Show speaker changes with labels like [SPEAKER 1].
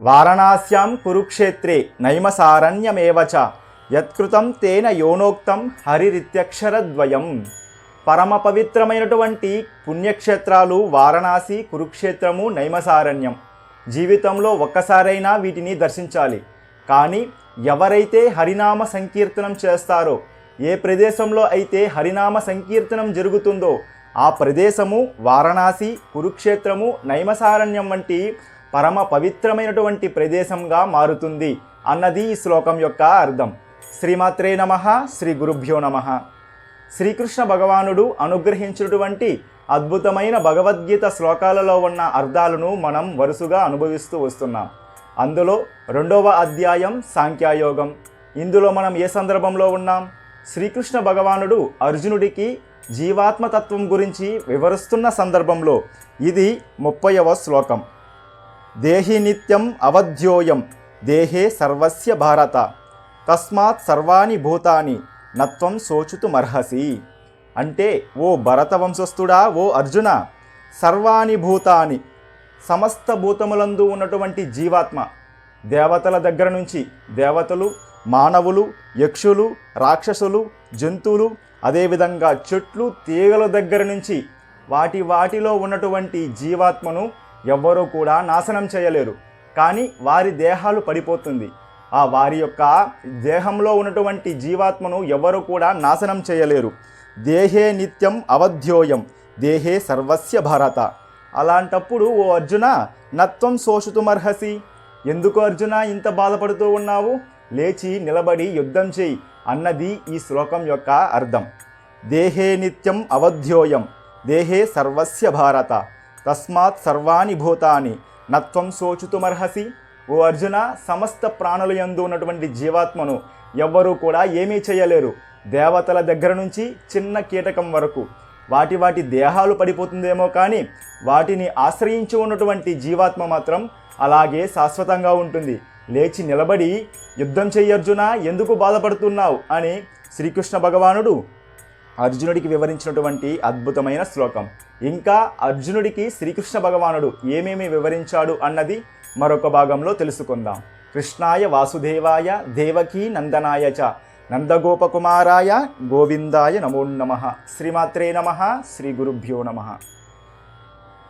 [SPEAKER 1] వారణాస్యాం కురుక్షేత్రే నైమసారణ్యమేవ చ యత్కృతం తేన యోనోక్తం హరిరిత్యక్షరద్వయం. పరమ పవిత్రమైనటువంటి పుణ్యక్షేత్రాలు వారణాసి, కురుక్షేత్రము, నైమసారణ్యం. జీవితంలో ఒక్కసారైనా వీటిని దర్శించాలి. కానీ ఎవరైతే హరినామ సంకీర్తనం చేస్తారో, ఏ ప్రదేశంలో అయితే హరినామ సంకీర్తనం జరుగుతుందో ఆ ప్రదేశము వారణాసి, కురుక్షేత్రము, నైమసారణ్యం వంటి పరమ పవిత్రమైనటువంటి ప్రదేశంగా మారుతుంది అన్నది ఈ శ్లోకం యొక్క అర్థం. శ్రీమాత్రే నమః. శ్రీ గురుభ్యో నమః. శ్రీకృష్ణ భగవానుడు అనుగ్రహించినటువంటి అద్భుతమైన భగవద్గీత శ్లోకాలలో ఉన్న అర్థాలను మనం వరుసగా అనుభవిస్తూ వస్తున్నాం. అందులో 2వ అధ్యాయం సాంఖ్యయోగం. ఇందులో మనం ఏ సందర్భంలో ఉన్నాం? శ్రీకృష్ణ భగవానుడు అర్జునుడికి జీవాత్మతత్వం గురించి వివరిస్తున్న సందర్భంలో ఇది 30వ శ్లోకం. దేహి నిత్యం అవధ్యోయం దేహే సర్వస్య భారత తస్మాత్ సర్వాణి భూతాని నత్వం శోచుతుమర్హసి. అంటే ఓ భరత వంశస్థుడా, ఓ అర్జున, సర్వాణి భూతాని సమస్త భూతములందు ఉన్నటువంటి జీవాత్మ, దేవతల దగ్గర నుంచి దేవతలు, మానవులు, యక్షులు, రాక్షసులు, జంతువులు, అదేవిధంగా చెట్లు, తీగల దగ్గర నుంచి వాటిలో ఉన్నటువంటి జీవాత్మను ఎవ్వరూ కూడా నాశనం చేయలేరు. కానీ వారి దేహాలు పడిపోతుంది. ఆ వారి యొక్క దేహంలో ఉన్నటువంటి జీవాత్మను ఎవరు కూడా నాశనం చేయలేరు. దేహే నిత్యం అవధ్యోయం దేహే సర్వస్య భారత. అలాంటప్పుడు ఓ అర్జున, నత్వం శోషితుమర్హసి. ఎందుకు అర్జున ఇంత బాధపడుతూ ఉన్నావు? లేచి నిలబడి యుద్ధం చేయి అన్నది ఈ శ్లోకం యొక్క అర్థం. దేహే నిత్యం అవధ్యోయం దేహే సర్వస్య భారత తస్మాత్ సర్వాణి భూతాని నత్వం శోచితుమర్హసి. ఓ అర్జున, సమస్త ప్రాణుల యందు ఉన్నటువంటి జీవాత్మను ఎవ్వరూ కూడా ఏమీ చేయలేరు. దేవతల దగ్గర నుంచి చిన్న కీటకం వరకు వాటి దేహాలు పడిపోతుందేమో కానీ వాటిని ఆశ్రయించి ఉన్నటువంటి జీవాత్మ మాత్రం అలాగే శాశ్వతంగా ఉంటుంది. లేచి నిలబడి యుద్ధం చెయ్యి అర్జున, ఎందుకు బాధపడుతున్నావు అని శ్రీకృష్ణ భగవానుడు అర్జునుడికి వివరించినటువంటి అద్భుతమైన శ్లోకం. ఇంకా అర్జునుడికి శ్రీకృష్ణ భగవానుడు ఏమేమి వివరించాడు అన్నది మరొక భాగంలో తెలుసుకుందాం. కృష్ణాయ వాసుదేవాయ దేవకీ నందనాయ చ నందగోపకుమారాయ గోవిందాయ నమో నమః. శ్రీమాత్రే నమః. శ్రీ గురుభ్యో నమః.